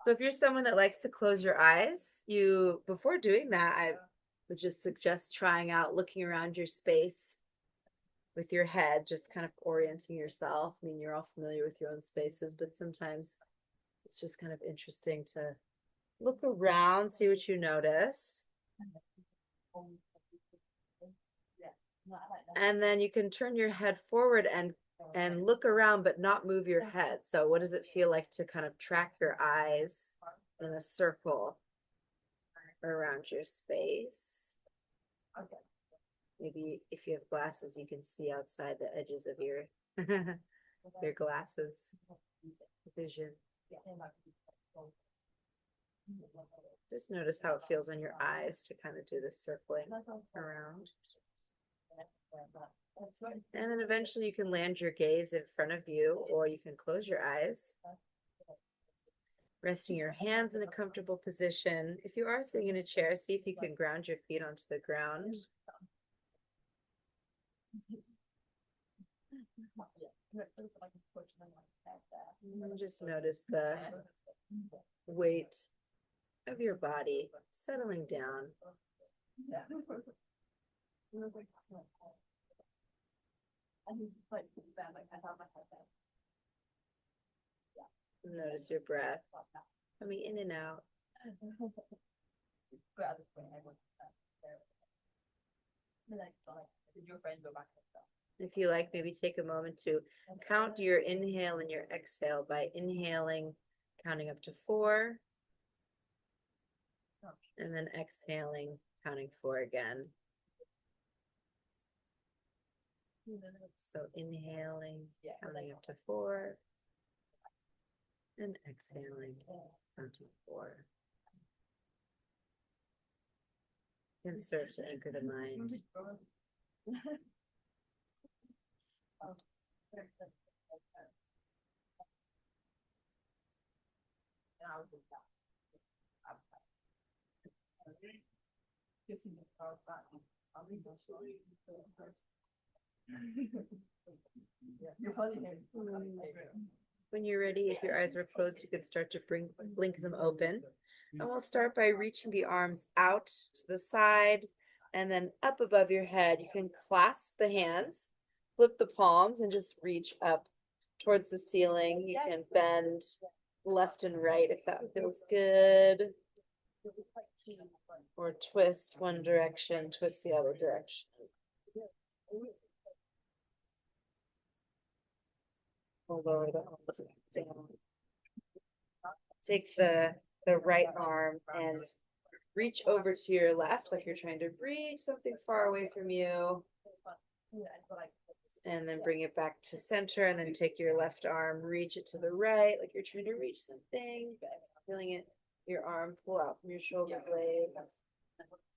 So if you're someone that likes to close your eyes, before doing that, I would just suggest trying out looking around your space with your head, just kind of orienting yourself. I mean, you're all familiar with your own spaces, but sometimes it's just kind of interesting to look around, see what you notice. And then you can turn your head forward and look around but not move your head. So what does it feel like to kind of track your eyes in a circle around your space? Maybe if you have glasses, you can see outside the edges of your your glasses vision. Just notice how it feels on your eyes to kind of do this circling around. And then eventually you can land your gaze in front of you, or you can close your eyes, resting your hands in a comfortable position. If you are sitting in a chair, see if you can ground your feet onto the ground. And just notice the weight of your body settling down. Notice your breath coming in and out. If you like, maybe take a moment to count your inhale and your exhale by inhaling, counting up to 4, and then exhaling, counting 4 again. So inhaling, counting up to 4, and exhaling, counting 4. Can serve to anchor the mind. When you're ready, if your eyes were closed, you could start to blink them open. And we'll start by reaching the arms out to the side and then up above your head. You can clasp the hands, flip the palms, and just reach up towards the ceiling. You can bend left and right if that feels good. Or twist one direction, twist the other direction. We'll lower the arms down. Take the right arm and reach over to your left like you're trying to reach something far away from you. And then bring it back to center, and then take your left arm, reach it to the right like you're trying to reach something. Feeling it, your arm pull out from your shoulder blade,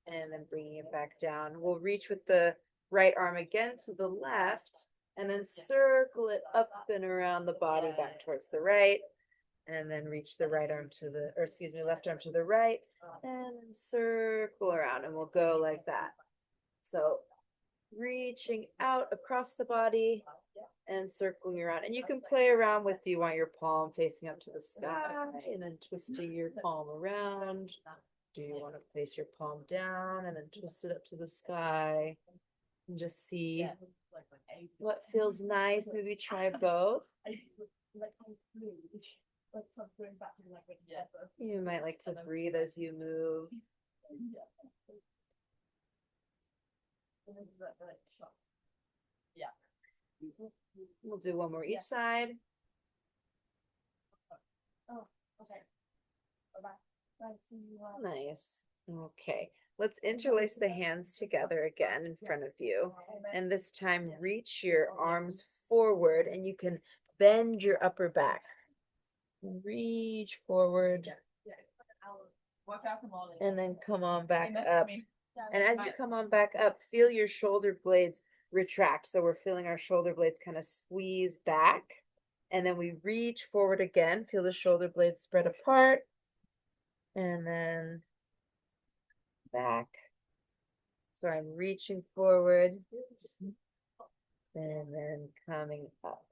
and then bringing it back down. We'll reach with the right arm again to the left, and then circle it up and around the body back towards the right, and then reach the right arm to the, or excuse me, left arm to the right, and then circle around, and we'll go like that. So reaching out across the body and circling around. And you can play around with, do you want your palm facing up to the sky and then twisting your palm around? Do you want to place your palm down and then twist it up to the sky? And just see what feels nice. Maybe try both. You might like to breathe as you move. We'll do one more each side. Nice. Okay. Let's interlace the hands together again in front of you. And this time, reach your arms forward, and you can bend your upper back. Reach forward. And then come on back up. And as you come on back up, feel your shoulder blades retract. So we're feeling our shoulder blades kind of squeeze back. And then we reach forward again. Feel the shoulder blades spread apart. And then back. So I'm reaching forward and then coming up.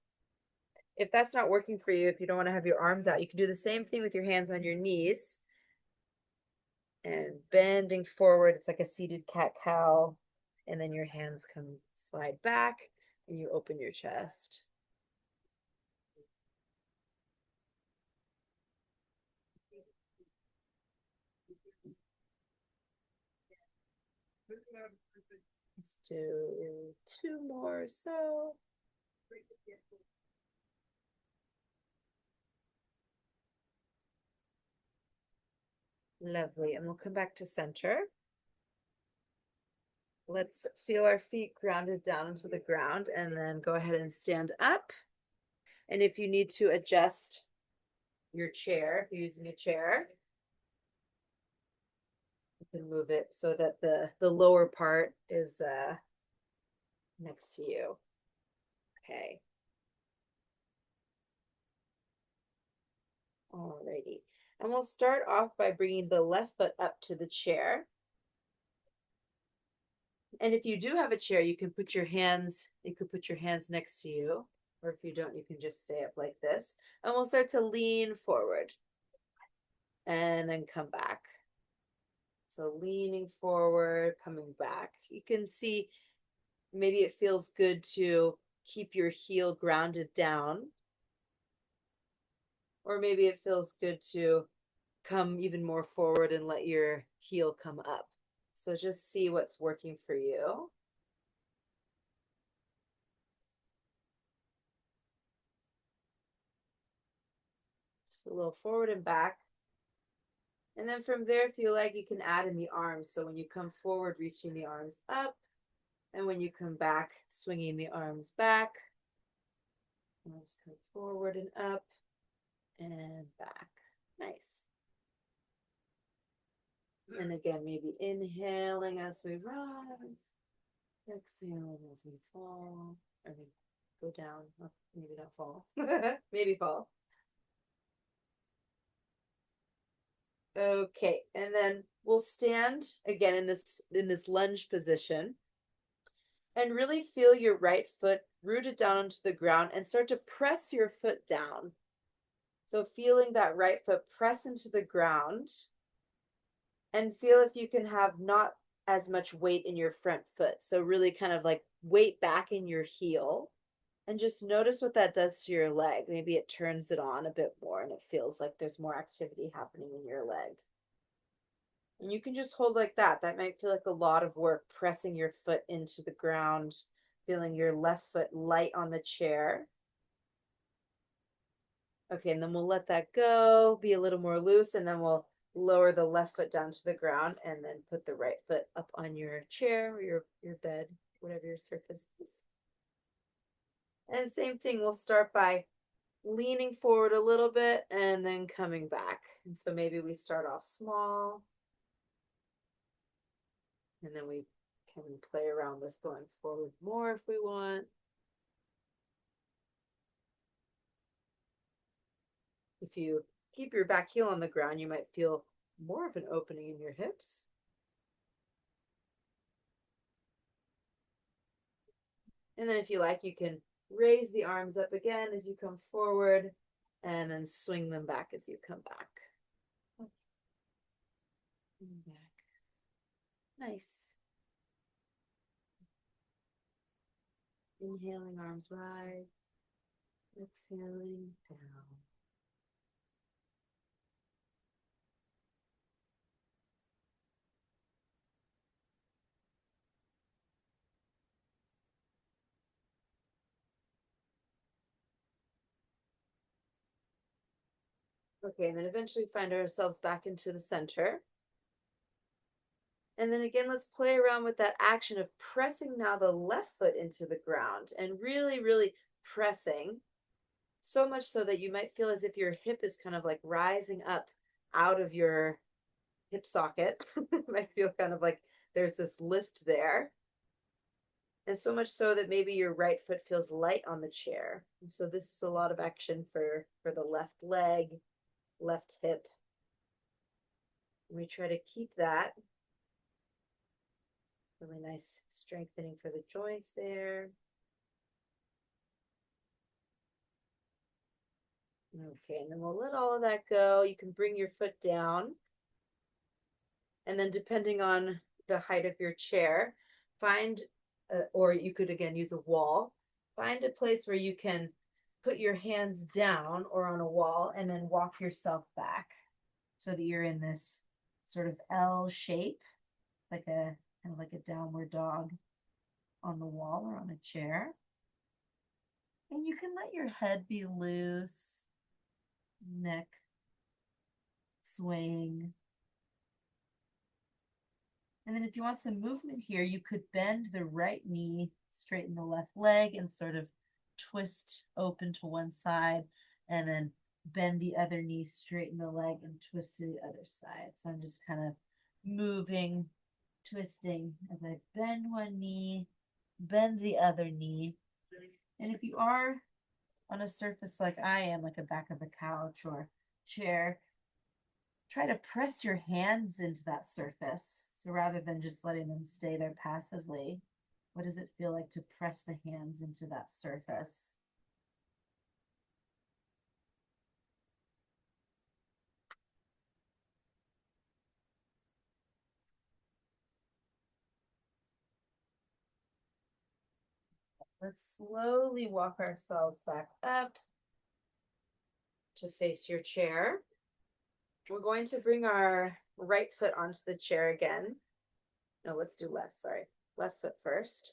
if that's not working for you, if you don't want to have your arms out, you can do the same thing with your hands on your knees and bending forward. It's like a seated cat cow. And then your hands come slide back and you open your chest. Let's do 2 more or so. Lovely. And we'll come back to center. Let's feel our feet grounded down into the ground and then go ahead and stand up. And if you need to adjust your chair, if you're using a chair, you can move it so that the lower part is next to you. Okay. Alrighty. And we'll start off by bringing the left foot up to the chair. And if you do have a chair, you could put your hands next to you. Or if you don't, you can just stay up like this. And we'll start to lean forward and then come back. So leaning forward, coming back. You can see maybe it feels good to keep your heel grounded down. Or maybe it feels good to come even more forward and let your heel come up. So just see what's working for you. Just a little forward and back. And then from there, if you like, you can add in the arms. So when you come forward, reaching the arms up. And when you come back, swinging the arms back. Arms come forward and up and back. Nice. And again, maybe inhaling as we rise. Exhaling as we fall. Or we go down. Oh, maybe not fall. Maybe fall. Okay, and then we'll stand again in this lunge position and really feel your right foot rooted down onto the ground and start to press your foot down. So feeling that right foot press into the ground and feel if you can have not as much weight in your front foot. So really kind of like weight back in your heel and just notice what that does to your leg. Maybe it turns it on a bit more and it feels like there's more activity happening in your leg. And you can just hold like that. That might feel like a lot of work pressing your foot into the ground, feeling your left foot light on the chair. Okay, and then we'll let that go, be a little more loose, and then we'll lower the left foot down to the ground and then put the right foot up on your chair or your bed, whatever your surface is. And same thing, we'll start by leaning forward a little bit and then coming back. And so maybe we start off small. And then we can play around with going forward more if we want. If you keep your back heel on the ground, you might feel more of an opening in your hips. And then if you like, you can raise the arms up again as you come forward and then swing them back as you come back. Back. Nice. Inhaling, arms rise. Exhaling, down. Okay, and then eventually find ourselves back into the center. And then again, let's play around with that action of pressing now the left foot into the ground and really, really pressing. So much so that you might feel as if your hip is kind of like rising up out of your hip socket. I feel kind of like there's this lift there. And so much so that maybe your right foot feels light on the chair. And so this is a lot of action for the left leg, left hip. And we try to keep that. Really nice strengthening for the joints there. Okay, and then we'll let all of that go. You can bring your foot down. And then depending on the height of your chair, find, or you could again use a wall, find a place where you can put your hands down or on a wall and then walk yourself back so that you're in this sort of L shape, like a kind of like a downward dog on the wall or on a chair. And you can let your head be loose, neck swaying. And then if you want some movement here, you could bend the right knee, straighten the left leg, and sort of twist open to one side, and then bend the other knee, straighten the leg, and twist to the other side. So I'm just kind of moving, twisting as I bend one knee, bend the other knee. And if you are on a surface like I am, like a back of a couch or chair, try to press your hands into that surface. So rather than just letting them stay there passively, what does it feel like to press the hands into that surface? Let's slowly walk ourselves back up to face your chair. We're going to bring our right foot onto the chair again. No, let's do left, sorry. Left foot first.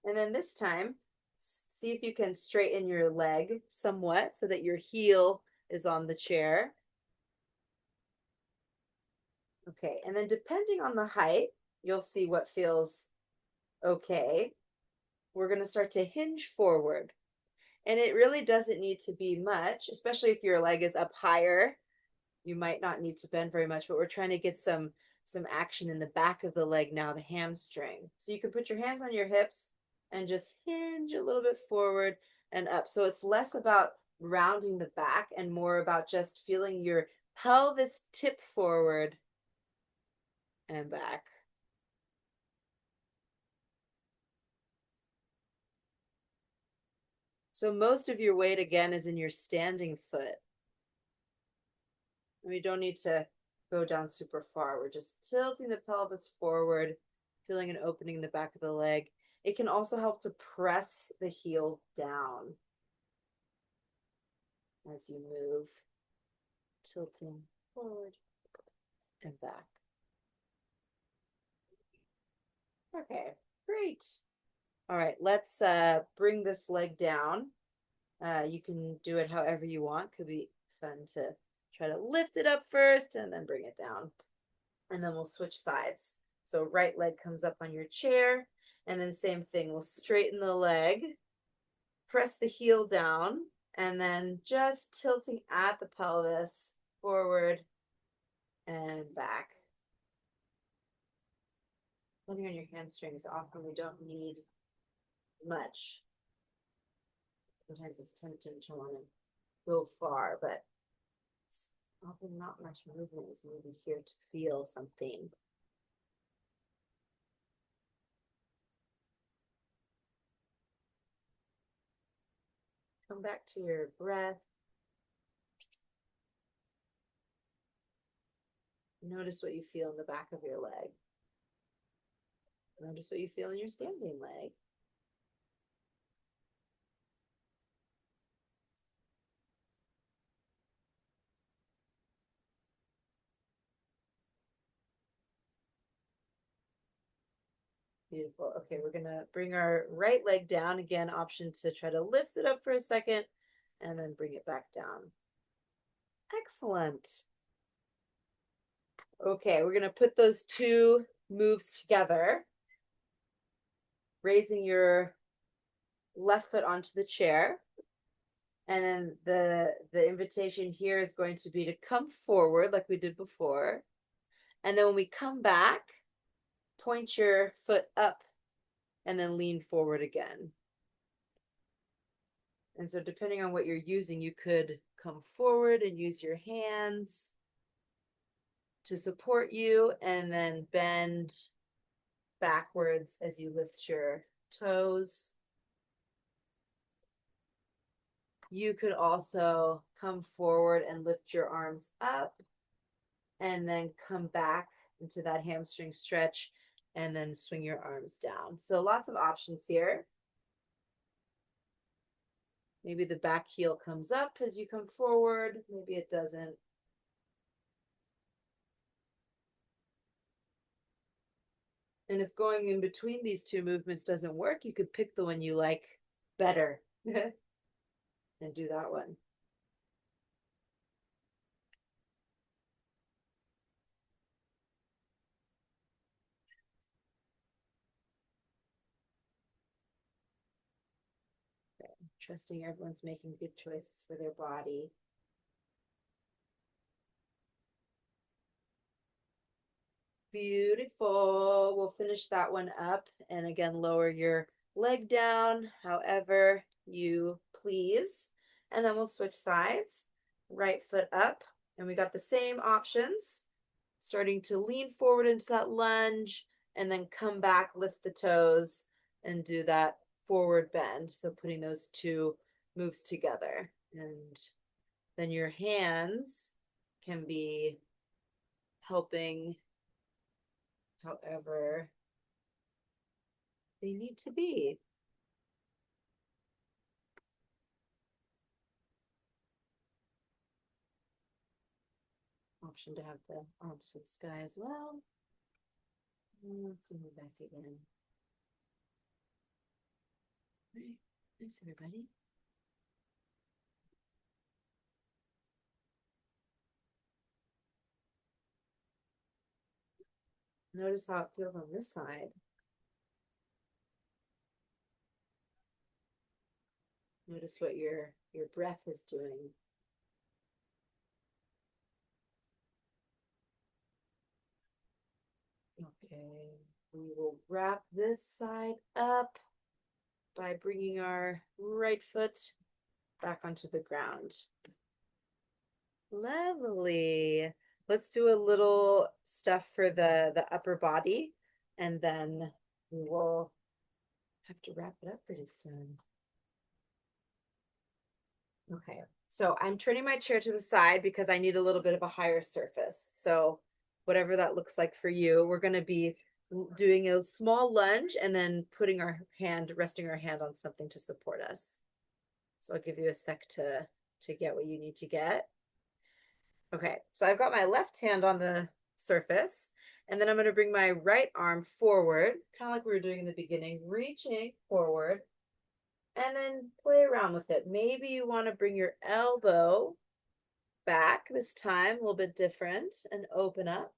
And then this time, see if you can straighten your leg somewhat so that your heel is on the chair. Okay, and then depending on the height, you'll see what feels okay. We're going to start to hinge forward. And it really doesn't need to be much, especially if your leg is up higher. You might not need to bend very much, but we're trying to get some action in the back of the leg now, the hamstring. So you can put your hands on your hips and just hinge a little bit forward and up. So it's less about rounding the back and more about just feeling your pelvis tip forward and back. So most of your weight again is in your standing foot. We don't need to go down super far. We're just tilting the pelvis forward, feeling an opening in the back of the leg. It can also help to press the heel down as you move, tilting forward and back. Okay, great. All right, let's bring this leg down. You can do it however you want. Could be fun to try to lift it up first and then bring it down. And then we'll switch sides. So right leg comes up on your chair, and then same thing. We'll straighten the leg, press the heel down, and then just tilting at the pelvis forward and back. Depending on your hamstrings, often we don't need much. Sometimes it's tempting to want to go far, but often not much movement is needed here to feel something. Come back to your breath. Notice what you feel in the back of your leg. Notice what you feel in your standing leg. Beautiful. Okay, we're gonna bring our right leg down again, option to try to lift it up for a second and then bring it back down. Excellent. Okay, we're gonna put those two moves together, raising your left foot onto the chair. And then the invitation here is going to be to come forward like we did before. And then when we come back, point your foot up and then lean forward again. And so depending on what you're using, you could come forward and use your hands to support you and then bend backwards as you lift your toes. you could also come forward and lift your arms up and then come back into that hamstring stretch and then swing your arms down. So lots of options here. Maybe the back heel comes up as you come forward. Maybe it doesn't. And if going in between these two movements doesn't work, you could pick the one you like better and do that one. Okay. Trusting everyone's making good choices for their body. Beautiful. We'll finish that one up. And again, lower your leg down, however you please. And then we'll switch sides. Right foot up. And we got the same options. Starting to lean forward into that lunge and then come back, lift the toes, and do that forward bend. So putting those two moves together. And then your hands can be helping however they need to be. Option to have the arms to the sky as well. And let's move back again. All right. Thanks, everybody. Notice how it feels on this side. Notice what your breath is doing. Okay, we will wrap this side up by bringing our right foot back onto the ground. Lovely. Let's do a little stuff for the upper body, and then we will have to wrap it up pretty soon. Okay, so I'm turning my chair to the side because I need a little bit of a higher surface. So whatever that looks like for you, we're going to be doing a small lunge and then putting our hand, resting our hand on something to support us. So I'll give you a sec to get what you need to get. Okay, so I've got my left hand on the surface, and then I'm going to bring my right arm forward, kind of like we were doing in the beginning, reaching forward, and then play around with it. Maybe you want to bring your elbow back this time, a little bit different, and open up,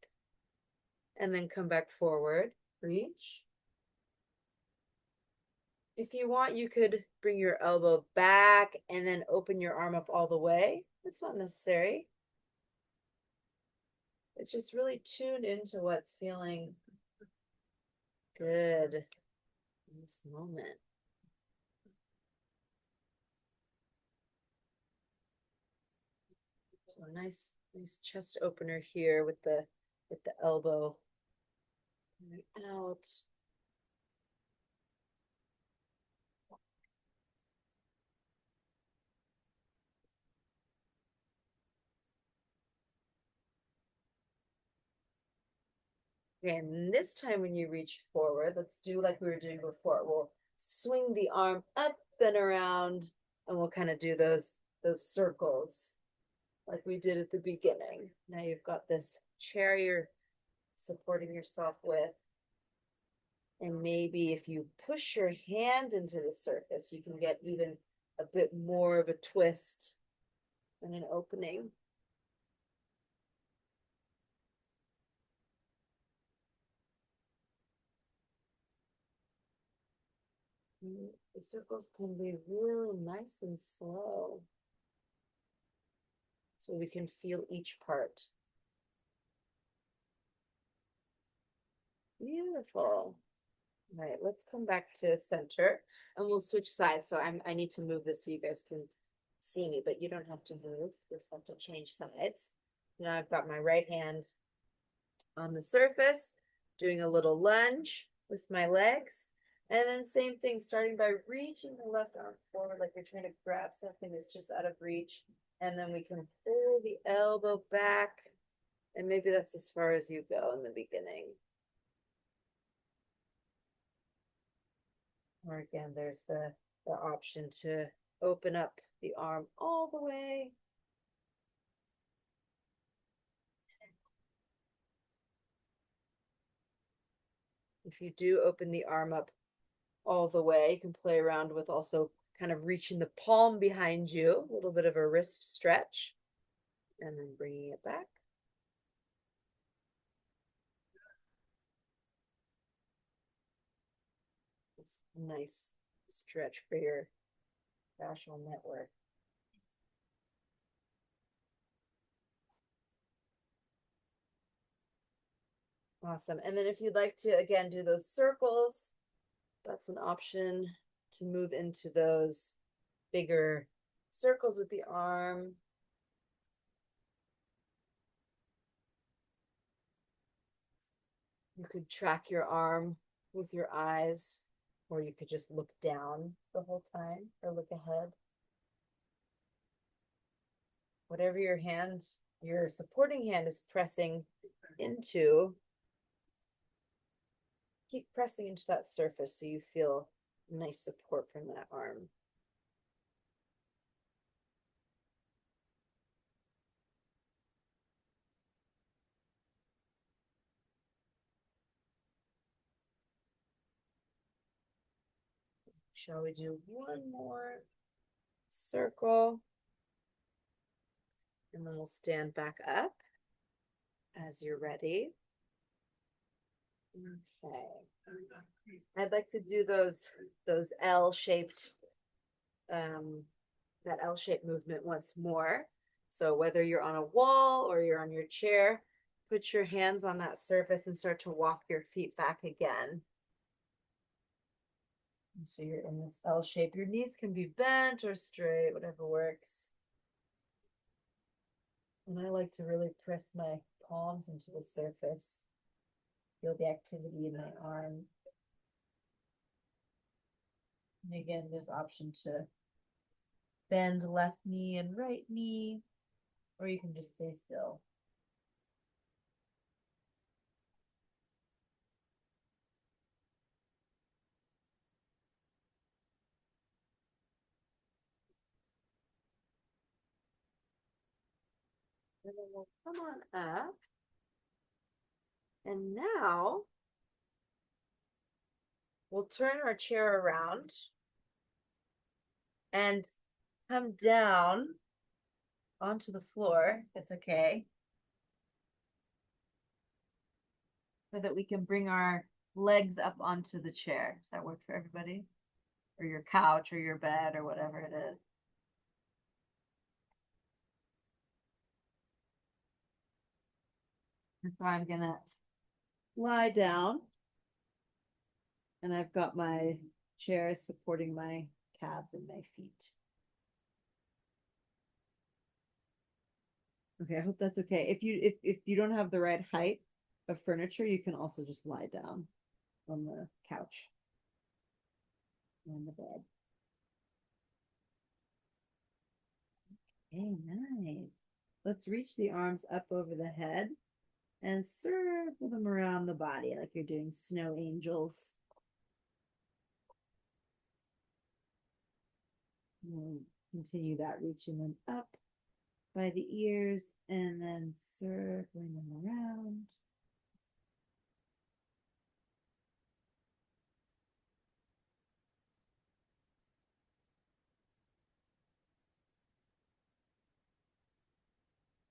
and then come back forward, reach. If you want, you could bring your elbow back and then open your arm up all the way. It's not necessary. But just really tune into what's feeling good in this moment. So a nice chest opener here with the elbow out. Okay, and this time when you reach forward, let's do like we were doing before. We'll swing the arm up and around, and we'll kind of do those circles like we did at the beginning. Now you've got this chair you're supporting yourself with. And maybe if you push your hand into the surface, you can get even a bit more of a twist and an opening. The circles can be really nice and slow. So we can feel each part. Beautiful. All right, let's come back to center and we'll switch sides. So I need to move this so you guys can see me, but you don't have to move. Just have to change sides. Now I've got my right hand on the surface, doing a little lunge with my legs. And then same thing, starting by reaching the left arm forward like you're trying to grab something that's just out of reach. And then we can pull the elbow back. And maybe that's as far as you go in the beginning. Or again, there's the option to open up the arm all the way. If you do open the arm up all the way, you can play around with also kind of reaching the palm behind you, a little bit of a wrist stretch, and then bringing it back. It's a nice stretch for your fascial network. Awesome. And then if you'd like to, again, do those circles, that's an option to move into those bigger circles with the arm. You could track your arm with your eyes, or you could just look down the whole time or look ahead. Whatever your hand, your supporting hand is pressing into, keep pressing into that surface so you feel nice support from that arm. Shall we do one more circle? And then we'll stand back up as you're ready. Okay. I'd like to do those L-shaped that L-shaped movement once more. So whether you're on a wall or you're on your chair, put your hands on that surface and start to walk your feet back again. And so you're in this L shape. Your knees can be bent or straight, whatever works. And I like to really press my palms into the surface. Feel the activity in my arm. And again, there's option to bend left knee and right knee, or you can just stay still. And then we'll come on up. And now we'll turn our chair around and come down onto the floor. It's okay. So that we can bring our legs up onto the chair. Does that work for everybody? Or your couch or your bed or whatever it is. And so I'm gonna lie down. And I've got my chair supporting my calves and my feet. Okay, I hope that's okay. If you don't have the right height of furniture, you can also just lie down on the couch, on the bed. Okay, nice. Let's reach the arms up over the head and circle them around the body like you're doing snow angels. We'll continue that, reaching them up by the ears and then circling them around.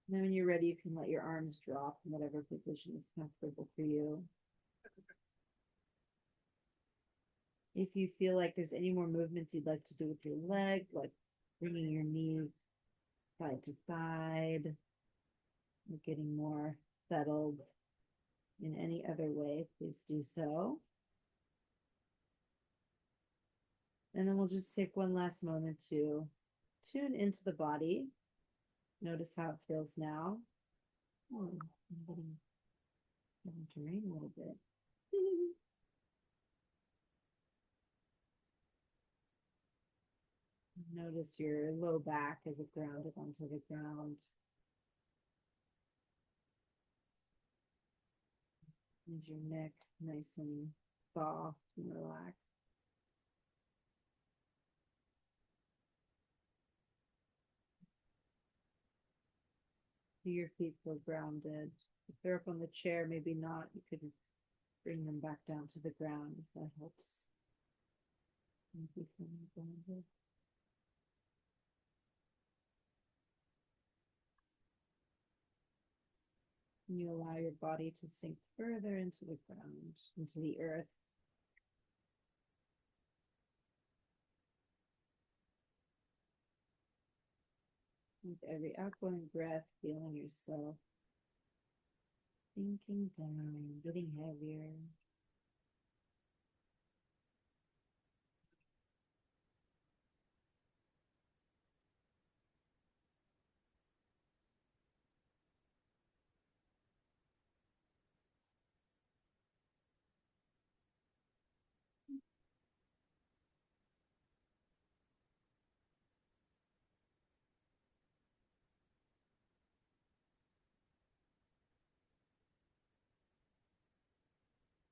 Then when you're ready, you can let your arms drop in whatever position is comfortable for you. If you feel like there's any more movements you'd like to do with your leg, like bringing your knees side to side, or getting more settled in any other way, please do so. And then we'll just take one last moment to tune into the body. Notice how it feels now. Oh, I'm getting to rain a little bit. Notice your low back as it grounded onto the ground. Is your neck nice and soft and relaxed? Do your feet feel grounded? If they're up on the chair, maybe not. You could bring them back down to the ground if that helps. Maybe feeling grounded. And you allow your body to sink further into the ground, into the earth. With every outgoing breath, feeling yourself sinking down, getting heavier.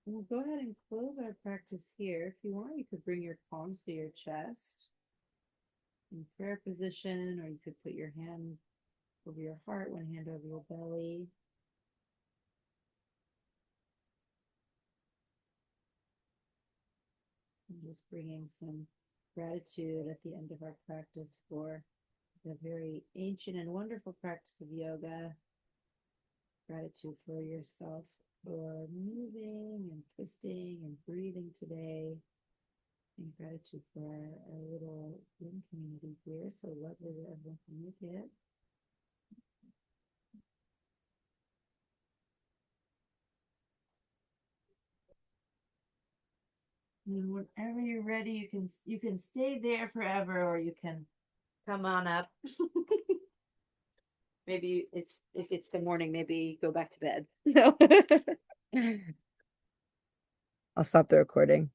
We'll go ahead and close our practice here. If you want, you could bring your palms to your chest in prayer position, or you could put your hand over your heart, one hand over your belly. And just bringing some gratitude at the end of our practice for the very ancient and wonderful practice of yoga. Gratitude for yourself for moving and twisting and breathing today. And gratitude for our little Zoom community here. So lovely that everyone can make it. And whenever you're ready, you can stay there forever, or you can come on up. Maybe it's if it's the morning, maybe go back to bed. No. I'll stop the recording.